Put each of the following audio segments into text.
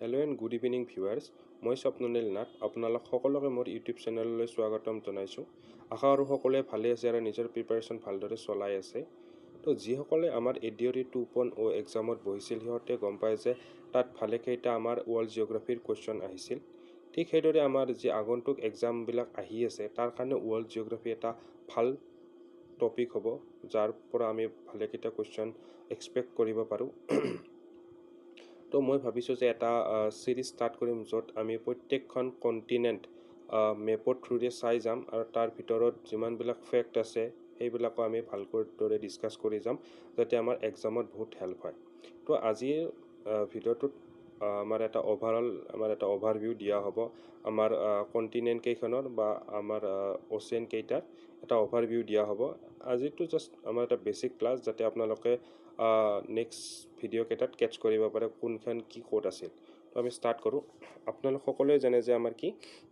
Hello' and good evening viewers, মই স্বপ্ননীল নাথ। আপোনালোক সকলোকে মোৰ ইউটিউব চেনেললৈ স্বাগতম জনাইছোঁ। আশা কৰোঁ সকলোৱে ভালে আছে আৰু নিজৰ প্ৰিপাৰেশ্যন ভালদৰে চলাই আছে। তো যিসকলে আমাৰ ADRE 2.0 এক্সামত বহিছিল সিহঁতে গম পায় যে তাত ভালেকেইটা আমাৰ ৱৰ্ল্ড জিঅ'গ্ৰাফীৰ কুৱেশ্যন আহিছিল। ঠিক সেইদৰে আমাৰ যি আগন্তুক এক্সামবিলাক আহি আছে তাৰ কাৰণে ৱৰ্ল্ড জিঅ'গ্ৰাফী এটা ভাল টপিক হ'ব, যাৰ পৰা আমি ভালেকেইটা কুৱেশ্যন এক্সপেক্ট কৰিব পাৰোঁ। তো মই ভাবিছোঁ যে এটা চিৰিজ ষ্টাৰ্ট কৰিম য'ত আমি প্ৰত্যেকখন কণ্টিনেণ্ট মেপৰ থ্ৰুৰে চাই যাম আৰু তাৰ ভিতৰত যিমানবিলাক ফেক্ট আছে সেইবিলাকো আমি ভালকৈ দৰে ডিছকাছ কৰি যাম, যাতে আমাৰ এক্সামত বহুত হেল্প হয়। তো আজিৰ ভিডিঅ'টোত আমাৰ এটা অভাৰভিউ দিয়া হ'ব আমাৰ কণ্টিনেণ্ট কেইখনৰ বা আমাৰ অ'চিয়ান কেইটাৰ এটা অভাৰভিউ দিয়া হ'ব। আজিতো জাষ্ট আমাৰ এটা বেছিক ক্লাছ, যাতে আপোনালোকে নেক্সট ভিডিঅ' কেইটাত কেটচ কৰিব পাৰে কোনখন কি ক'ত আছিল। তো আমি ষ্টাৰ্ট কৰোঁ। আপোনালোক সকলোৱে জানে যে আমাৰ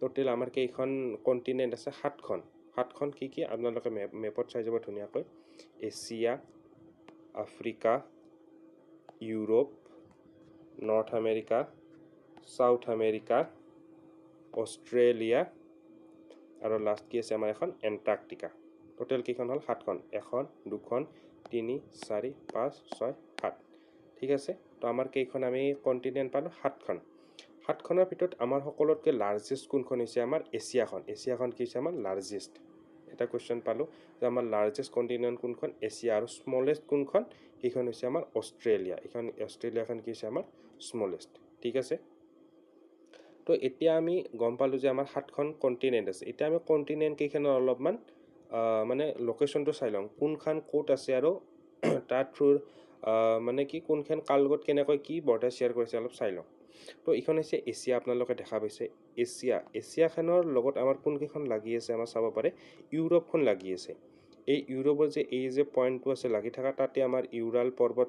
টোটেল আমাৰ কেইখন কণ্টিনেণ্ট আছে? সাতখন কি আপোনালোকে মেপত চাই যাব ধুনীয়াকৈ। Asia, Africa, Europe, north America, south America, Australia আৰু লাষ্ট কি আছে আমাৰ এখন এণ্টাৰ্কটিকা। টোটেল কেইখন হ'ল? 7খন। 1, 2, 3, 4, 5, 6, 7। ঠিক আছে। তো আমাৰ কেইখন আমি কণ্টিনেণ্ট পালোঁ? 7খন। 7খনৰ ভিতৰত আমাৰ সকলোতকৈ লাৰ্জেষ্ট কোনখন হৈছে? আমাৰ এছিয়াখন কি হৈছে আমাৰ লাৰ্জেষ্ট? এটা কুৱেশ্যন পালোঁ যে আমাৰ লাৰ্জেষ্ট কণ্টিনেণ্ট কোনখন? এছিয়া। আৰু স্মলেষ্ট কোনখন? এইখন হৈছে আমাৰ অষ্ট্ৰেলিয়া। অষ্ট্ৰেলিয়াখন কি হৈছে আমাৰ স্মলেষ্ট। ঠিক আছে। তো এতিয়া আমি গম পালোঁ যে আমাৰ 7খন কণ্টিনেণ্ট আছে। এতিয়া আমি কণ্টিনেণ্ট কেইখনৰ অলপমান মানে লোকেশ্যনটো চাই লওঁ, কোনখন ক'ত আছে আৰু তাৰ থ্ৰুৰ মানে কোনখন কাৰ লগত কেনেকৈ কি বৰ্ডাৰ শ্বেয়াৰ কৰিছে অলপ চাই লওঁ। তো এইখন হৈছে এছিয়া, আপোনালোকে দেখা পাইছে। এছিয়াখনৰ লগত আমাৰ কোনকেইখন লাগি আছে আমাৰ চাব পাৰে? ইউৰোপখন লাগি আছে। এই ইউৰোপৰ যে পইণ্টটো আছে লাগি থকা, তাতে আমাৰ ইউৰাল পৰ্বত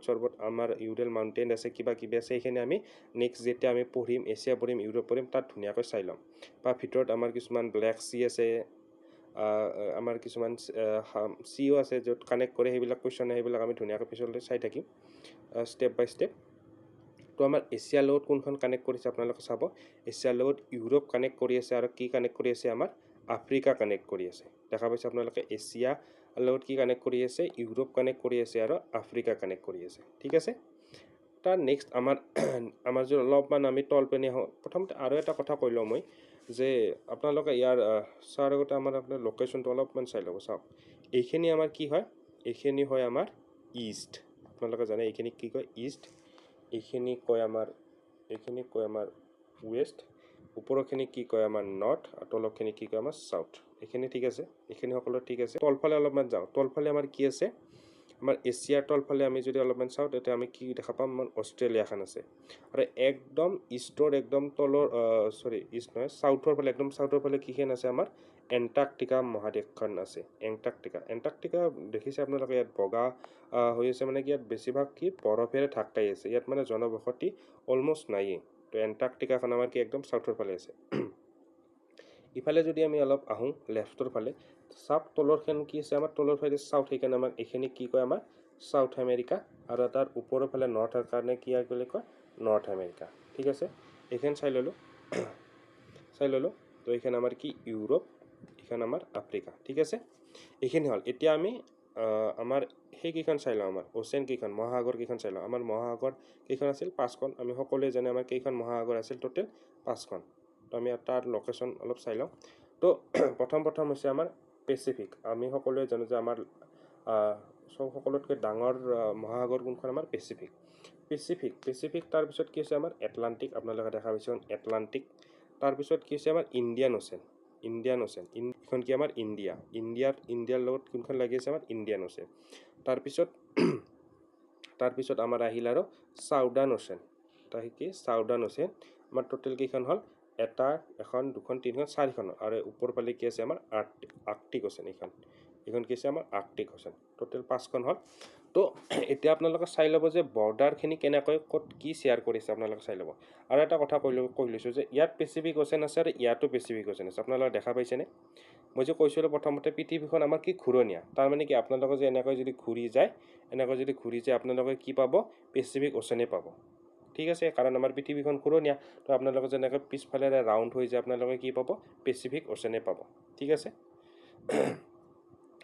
আমাৰ ইউৰেল মাউণ্টেইন আছে, কিবা কিবি আছে। সেইখিনি আমি নেক্সট যেতিয়া আমি পঢ়িম, এছিয়া পঢ়িম, ইউৰোপ পঢ়িম, তাত ধুনীয়াকৈ চাই ল'ম। বা ভিতৰত আমাৰ কিছুমান ব্লেক চি আছে, আমাৰ কিছুমান চিও আছে য'ত কানেক্ট কৰে, সেইবিলাক কুৱেশ্যন সেইবিলাক আমি ধুনীয়াকৈ পিছলৈ চাই থাকিম ষ্টেপ বাই ষ্টেপ। তো আমাৰ এছিয়াৰ লগত কোনখন কানেক্ট কৰিছে আপোনালোকে চাব। এছিয়াৰ লগত ইউৰোপ কানেক্ট কৰি আছে আৰু কি কানেক্ট কৰি আছে? আমাৰ আফ্ৰিকা কানেক্ট কৰি আছে। দেখা পাইছে আপোনালোকে? এছিয়া লগত কি কানেক্ট কৰি আছে? ইউৰোপ কানেক্ট কৰি আছে আৰু আফ্ৰিকা কানেক্ট কৰি আছে। ঠিক আছে। তাৰ নেক্সট আমাৰ যদি অলপমান আমি তলপিনে আহোঁ, প্ৰথমতে আৰু এটা কথা কৈ লওঁ মই, যে আপোনালোকে ইয়াৰ চোৱাৰ আগতে আপোনাৰ লোকেশ্যনটো অলপমান চাই ল'ব। চাওক, এইখিনি আমাৰ কি হয়? এইখিনি হয় আমাৰ ইষ্ট। আপোনালোকে জানে এইখিনি কি কয়? ইষ্ট। এইখিনি কয় আমাৰ ৱেষ্ট। ওপৰৰখিনি কি কয়? আমাৰ নৰ্থ। আৰু তলৰখিনি কি কয়? আমাৰ চাউথ। এইখিনি ঠিক আছে? এইখিনি সকলো ঠিক আছে। তলফালে অলপমান যাওঁ। তলফালে আমাৰ কি আছে? আমাৰ এছিয়াৰ তলফালে আমি যদি অলপমান চাওঁ, তেতিয়া আমি কি দেখা পাম? আমাৰ অষ্ট্ৰেলিয়াখন আছে। আৰু একদম ইষ্টৰ একদম তলৰ ইষ্ট নহয়, চাউথৰ ফালে, একদম চাউথৰ ফালে কিখন আছে? আমাৰ এণ্টাৰ্কটিকা মহাদেশখন আছে। এণ্টাৰ্কটিকা দেখিছে আপোনালোকে? ইয়াত বগা হৈ আছে, মানে কি ইয়াত বেছিভাগ বৰফেৰে ঢাক খাই আছে। ইয়াত মানে জনবসতি অলমষ্ট নায়েই। তো এণ্টাৰ্কটিকাখন আমাৰ একদম চাউথৰ ফালে আছে। ইফালে যদি আমি অলপ আহোঁ লেফ্টৰ ফালে, চাওক তলৰখন কি আছে? আমাৰ তলৰ ফালে চাউথ। সেইকাৰণে আমাৰ এইখিনি কি কয়? আমাৰ চাউথ আমেৰিকা। আৰু তাৰ ওপৰৰ ফালে নৰ্থৰ কাৰণে কি বুলি কয়? North America. ঠিক আছে। এইখন চাই ল'লোঁ। তো এইখন আমাৰ কি? ইউৰোপ। এইখন আমাৰ আফ্ৰিকা। ঠিক আছে। এইখিনি হ'ল। এতিয়া আমি আমাৰ সেইকেইখন চাই লওঁ, আমাৰ অ'চিয়ান কেইখন, মহাসাগৰ কেইখন চাই লওঁ। আমাৰ মহাসাগৰ কেইখন আছিল? 5খন। আমি সকলোৱে জানে আমাৰ কেইখন মহাসাগৰ আছিল? টোটেল 5খন। তো আমি তাৰ লোকেশ্যন অলপ চাই লওঁ। তো প্ৰথম হৈছে আমাৰ পেচিফিক। আমি সকলোৱে জানো যে আমাৰ সকলোতকৈ ডাঙৰ মহাসাগৰ কোনখন? আমাৰ পেচিফিক। তাৰপিছত কি হৈছে? আমাৰ এটলাণ্টিক। আপোনালোকে দেখা পাইছে এটলাণ্টিক। তাৰপিছত কি হৈছে? আমাৰ ইণ্ডিয়ান অ'চেন। এইখন কি? আমাৰ ইণ্ডিয়াৰ লগত কোনখন লাগি আছে? আমাৰ ইণ্ডিয়ান অ'চেন। তাৰপিছত আমাৰ আহিল আৰু চাউদাৰ্ণ অ'চেন। Southern ocean. আমাৰ টোটেল কেইখন হ'ল? 1, 2, 3, 4খন। আৰু ওপৰ ফালে কি আছে? আমাৰ আৰ্কটিক অ'চেন। এইখন কি আছে? আমাৰ আৰ্কটিক অ'চেন। টোটেল 5খন হ'ল। তো এতিয়া আপোনালোকে চাই ল'ব যে বৰ্ডাৰখিনি কেনেকৈ ক'ত কি শ্বেয়াৰ কৰিছে, আপোনালোকে চাই ল'ব। আৰু এটা কথা কৈ লৈছোঁ যে ইয়াত পেচিফিক অ'চেন আছে আৰু ইয়াতো পেচিফিক অ'চেন আছে। আপোনালোকে দেখা পাইছেনে? মই যে কৈছিলোঁ প্ৰথমতে পৃথিৱীখন আমাৰ কি ঘূৰণীয়া। তাৰমানে কি? আপোনালোকে যে এনেকৈ যদি ঘূৰি যায় আপোনালোকে কি পাব? পেচিফিক অ'চেনে পাব। ঠিক আছে, কাৰণ আমাৰ পৃথিৱীখন ঘূৰণীয়া। তো আপোনালোকে যেনেকৈ পিছফালে ৰাউণ্ড হৈ যায় আপোনালোকে কি পাব, পেচিফিক অ'চেনে পাব। ঠিক আছে,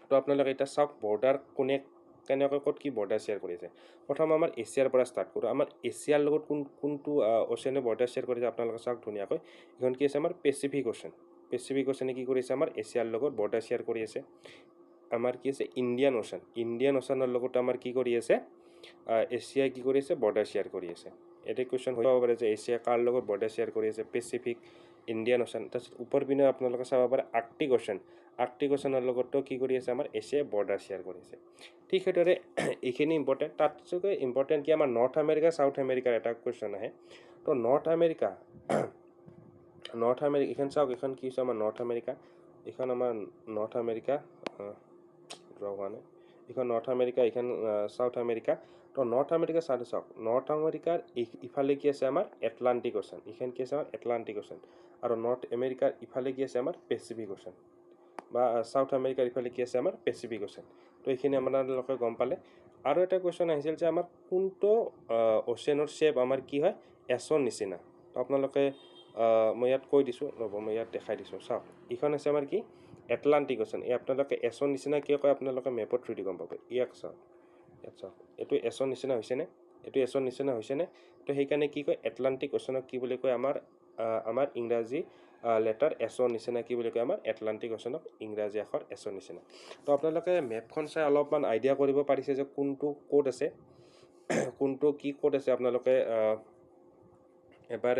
তো আপোনালোকে এতিয়া চাওক বৰ্ডাৰ কেনেকৈ ক'ত কি বৰ্ডাৰ শ্বেয়াৰ কৰিছে। প্ৰথম আমাৰ এছিয়াৰ পৰা ষ্টাৰ্ট কৰোঁ। আমাৰ এছিয়াৰ লগত কোনটো অ'চেনে বৰ্ডাৰ শ্বেয়াৰ কৰিছে আপোনালোকে চাওক ধুনীয়াকৈ। এইখন কি আছে আমাৰ পেচিফিক অ'চেন। পেচিফিক অ'চেনে কি কৰিছে, আমাৰ এছিয়াৰ লগত বৰ্ডাৰ শ্বেয়াৰ কৰি আছে। আমাৰ কি আছে ইণ্ডিয়ান অ'চেন। ইণ্ডিয়ান অ'চেনৰ লগত আমাৰ কি কৰি আছে, এছিয়াই কি কৰি আছে, বৰ্ডাৰ শ্বেয়াৰ কৰি আছে। এটা কুৱেশ্যন হৈ যাব পাৰে যে এছিয়া কাৰ লগত বৰ্ডাৰ শ্বেয়াৰ কৰি আছে, পেচিফিক, ইণ্ডিয়ান অ'চেন। তাৰপিছত ওপৰ পিনে আপোনালোকে চাব পাৰে আৰ্কটিক অ'চেন। আৰ্কটিক অ'চেনৰ লগতো কি কৰি আছে, আমাৰ এছিয়াই বৰ্ডাৰ শ্বেয়াৰ কৰিছে। ঠিক সেইদৰে এইখিনি ইম্পৰ্টেণ্ট। তাতকৈ ইম্পৰ্টেণ্ট কি আমাৰ নৰ্থ আমেৰিকা চাউথ আমেৰিকাৰ এটা কুৱেশ্যন আহে। তো নৰ্থ আমেৰিকা এইখন চাওক, এইখন কি হৈছে আমাৰ নৰ্থ আমেৰিকা। এইখন আমাৰ নৰ্থ আমেৰিকা ড্ৰ হোৱা নাই। এইখন নৰ্থ আমেৰিকা, এইখন চাউথ আমেৰিকা। তো নৰ্থ আমেৰিকা চাওক, নৰ্থ আমেৰিকাৰ ইফালে কি আছে আমাৰ এটলাণ্টিক অ'চেন। এইখন কি আছে আমাৰ এটলাণ্টিক অ'চেন। আৰু নৰ্থ আমেৰিকাৰ ইফালে কি আছে আমাৰ পেচিফিক অ'চেন, বা চাউথ আমেৰিকাৰ ইফালে কি আছে আমাৰ পেচিফিক অ'চেন। তো এইখিনি আপোনালোকে গম পালে। আৰু এটা কুৱেশ্যন আহিছিল যে আমাৰ কোনটো অ'চেনৰ শ্বেপ আমাৰ কি হয়, এছৰ নিচিনা। তো আপোনালোকে মই ইয়াত কৈ দিছোঁ, ৰ'ব মই ইয়াত দেখাই দিছোঁ। চাওক এইখন আছে আমাৰ কি এটলাণ্টিক অ'চেন। এই আপোনালোকে এছৰ নিচিনা কিয় কয় আপোনালোকে মেপৰ থ্ৰুদি গম পাব। ইয়াত চাওক, এইটো এছৰ নিচিনা হৈছেনে, এইটো এছৰ নিচিনা হৈছেনে। তো সেইকাৰণে কি কয় এটলাণ্টিক অ'চেনক কি বুলি কয়, আমাৰ ইংৰাজী লেটাৰ এছৰ নিচিনা কি বুলি কয়, আমাৰ এটলাণ্টিক অ'চেনক ইংৰাজী আখৰ এছৰ নিচিনা। তো আপোনালোকে মেপখন চাই অলপমান আইডিয়া কৰিব পাৰিছে যে কোনটো ক'ত আছে, কোনটো কি ক'ত আছে। আপোনালোকে এবাৰ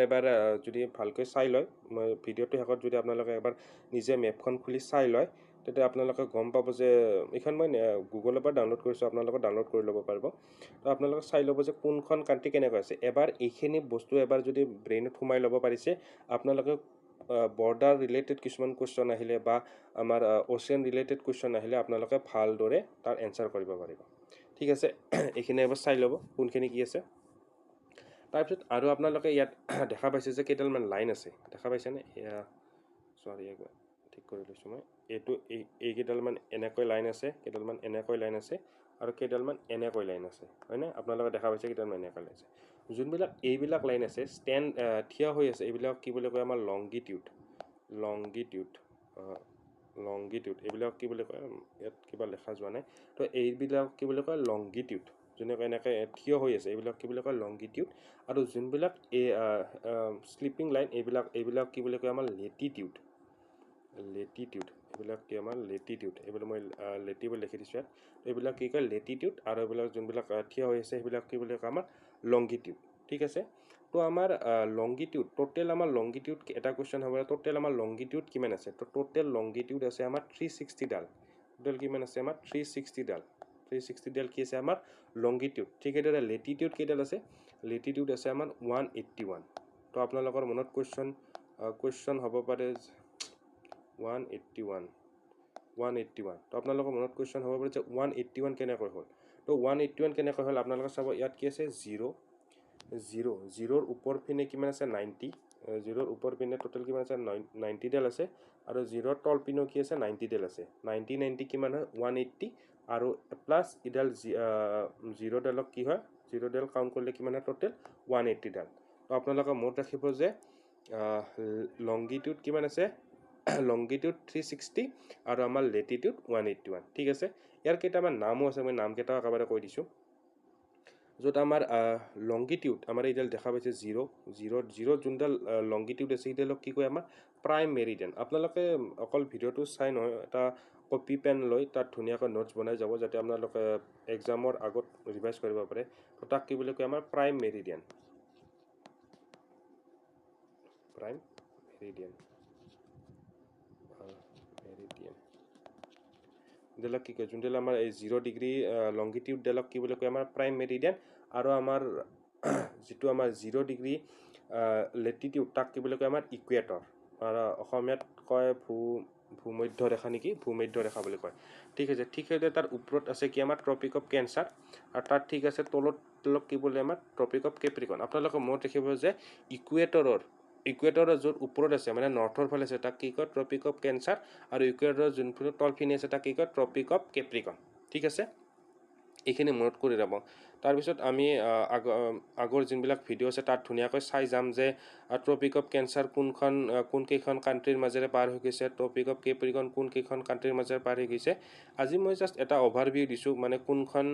যদি ভালকৈ চাই লয়, মই ভিডিঅ'টো শেষত যদি আপোনালোকে এবাৰ নিজে মেপখন খুলি চাই লয়, তেতিয়া আপোনালোকে গম পাব যে এইখন মই গুগলৰ পৰা ডাউনলোড কৰিছোঁ, আপোনালোকে ডাউনলোড কৰি ল'ব পাৰিব। তো আপোনালোকে চাই ল'ব যে কোনখন কাণ্ট্ৰি কেনেকৈ আছে। এবাৰ এইখিনি বস্তু এবাৰ যদি ব্ৰেইনত সোমাই ল'ব পাৰিছে, আপোনালোকে বৰ্ডাৰ ৰিলেটেড কিছুমান কুৱেশ্যন আহিলে বা আমাৰ অ'চেন ৰিলেটেড কুৱেশ্যন আহিলে আপোনালোকে ভালদৰে তাৰ এনচাৰ কৰিব পাৰিব। ঠিক আছে, এইখিনি এবাৰ চাই ল'ব কোনখিনি কি আছে। তাৰপিছত আৰু আপোনালোকে ইয়াত দেখা পাইছে যে কেইডালমান লাইন আছে, দেখা পাইছেনে। এয়া চৰি ঠিক কৰি লৈছোঁ মই। এইকেইডালমান এনেকৈ লাইন আছে, কেইডালমান এনেকৈ লাইন আছে, আৰু কেইডালমান এনেকৈ লাইন আছে, হয়নে। আপোনালোকে দেখা পাইছে কেইডালমান এনেকৈ লাইন আছে। এইবিলাক লাইন আছে থিয় হৈ আছে, এইবিলাক কি বুলি কয় আমাৰ লংগিটিউড। এইবিলাক কি বুলি কয়, ইয়াত কিবা লেখা যোৱা নাই। তো এইবিলাক কি বুলি কয় লংগিটিউড। যেনেকৈ এনেকৈ থিয় হৈ আছে, এইবিলাক কি বুলি কয় লংগিটিউড। আৰু যোনবিলাক এই শ্লিপিং লাইন, এইবিলাক কি বুলি কয় আমাৰ লেটিটিউড। এইবিলাক কি আমাৰ লেটিটিউড। এইবিলাক মই লেটি বুলি লিখি দিছোঁ ইয়াত। এইবিলাক কি কয় লেটিটিউড, আৰু এইবিলাক যোনবিলাক থিয় হৈ আছে সেইবিলাক কি বুলি কয় আমাৰ লংগিটিউড। ঠিক আছে, তো আমাৰ লংগিটিউড টোটেল আমাৰ লংগিটিউড এটা কুৱেশ্যন হ'ব, টোটেল আমাৰ লংগিটিউড কিমান আছে। তো টোটেল লংগিটিউড আছে আমাৰ 360 ডাল। টোটেল কিমান আছে আমাৰ 360 ডাল। 360 ডাল কি আছে আমাৰ লংগিটিউড। ঠিক সেইদৰে লেটিটিউড কেইডাল আছে, লেটিটিউড আছে আমাৰ 181। তো আপোনালোকৰ মনত কুৱেশ্যন হ'ব পাৰে 181। তো আপোনালোকৰ মনত কুৱেশ্যন হ'ব পাৰে যে 181 কেনেকৈ হ'ল। তো 181 কেনেকৈ হ'ল আপোনালোকে চাব, ইয়াত কি আছে 0ৰ ওপৰ পিনে কিমান আছে 90। 0ৰ ওপৰ পিনে টোটেল কিমান আছে 90 ডাল আছে, আৰু 0ৰ তল পিনেও কি আছে 90 ডাল আছে। 90 কিমান হয় 180, আৰু প্লাছ ইডাল 0 ডালক কি হয়, 0 ডাল কাউণ্ট কৰিলে কিমান হয় টোটেল 180 ডাল। তো আপোনালোকে মনত ৰাখিব যে লংগিটিউড কিমান আছে, লংগিটিউড 360 আৰু আমাৰ লেটিটিউড 181। ঠিক আছে, ইয়াৰ কেইটামান নামো আছে, মই নামকেইটাও একেবাৰে কৈ দিছোঁ। য'ত আমাৰ লংগিটিউড আমাৰ এইডাল দেখা পাইছে 0 যোনডাল লংগিটিউড আছে সেইডালক কি কয় আমাৰ প্ৰাইম মেৰিডিয়ান। আপোনালোকে অকল ভিডিঅ'টো চাই নহয়, এটা কপি পেন লৈ তাত ধুনীয়াকৈ নোটছ বনাই যাব, যাতে আপোনালোকে এক্সামৰ আগত ৰিভাইজ কৰিব পাৰে। তো তাক কি বুলি কয় আমাৰ প্ৰাইম মেৰিডিয়ান। এইডালক কি কয়, যোনডাল আমাৰ এই 0 ডিগ্ৰী লংগিটিউডডালক কি বুলি কয় আমাৰ প্ৰাইম মেৰিডিয়ান। আৰু আমাৰ যিটো আমাৰ 0 ডিগ্ৰী লেটিটিউড তাক কি বুলি কয় আমাৰ ইকুৱেটৰ, আৰু অসমীয়াত কয় ভূমধ্য ৰেখা নেকি, ভূমধ্য ৰেখা বুলি কয়। ঠিক আছে, ঠিক সেইদৰে তাৰ ওপৰত আছে কি আমাৰ ট্ৰপিক অফ কেঞ্চাৰ, আৰু তাত ঠিক আছে তলত কি বোলে আমাৰ ট্ৰপিক অফ কেপ্ৰিকন। আপোনালোকে মনত ৰাখিব যে ইকুৱেটৰৰ য'ত ওপৰত আছে মানে নৰ্থৰ ফালে আছে তাক কি কয় ট্ৰপিক অফ কেঞ্চাৰ, আৰু ইকুৱেটৰৰ যোনফালে তলপিনে আছে তাক কি কয় ট্ৰপিক অফ কেপ্ৰিকন। ঠিক আছে, এইখিনি মনত কৰি যাব। তাৰপিছত আমি আগৰ যোনবিলাক ভিডিঅ' আছে তাত ধুনীয়াকৈ চাই যাম যে ট্ৰপিক অফ কেঞ্চাৰ কোনকেইখন কাণ্ট্ৰিৰ মাজেৰে পাৰ হৈ গৈছে, ট্ৰপিক অফ কেপ্ৰিকন কোনকেইখন কাণ্ট্ৰিৰ মাজেৰে পাৰ হৈ গৈছে। আজি মই জাষ্ট এটা অভাৰভিউ দিছোঁ, মানে কোনখন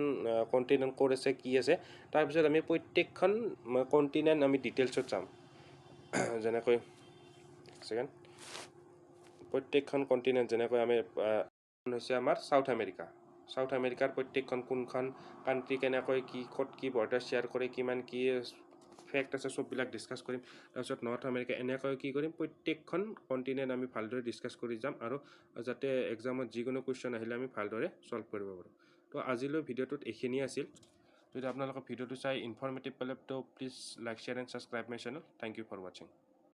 কণ্টিনেণ্ট ক'ত আছে কি আছে। তাৰপিছত আমি প্ৰত্যেকখন কণ্টিনেণ্ট আমি ডিটেইলছত চাম। যেনেকৈ প্ৰত্যেকখন কণ্টিনেণ্ট যেনেকৈ আমি হৈছে আমাৰ চাউথ আমেৰিকাৰ প্ৰত্যেকখন কোনখন কাণ্ট্ৰি কেনেকৈ কি ক'ত কি বৰ্ডাৰ শ্বেয়াৰ কৰে, কিমান কি ফেক্ট আছে, চববিলাক ডিছকাছ কৰিম। তাৰপিছত নৰ্থ আমেৰিকা এনেকৈ কি কৰিম, প্ৰত্যেকখন কণ্টিনেণ্ট আমি ভালদৰে ডিছকাছ কৰি যাম, আৰু যাতে এক্সামত যিকোনো কুৱেশ্যন আহিলে আমি ভালদৰে ছল্ভ কৰিব পাৰোঁ। তো আজিলৈ ভিডিঅ'টোত এইখিনিয়ে আছিল। যদি আপোনালোকে ভিডিঅ'টো চাই ইনফৰ্মেটিভ পালে তো please like, share and subscribe my channel. Thank you for ৱাচিং।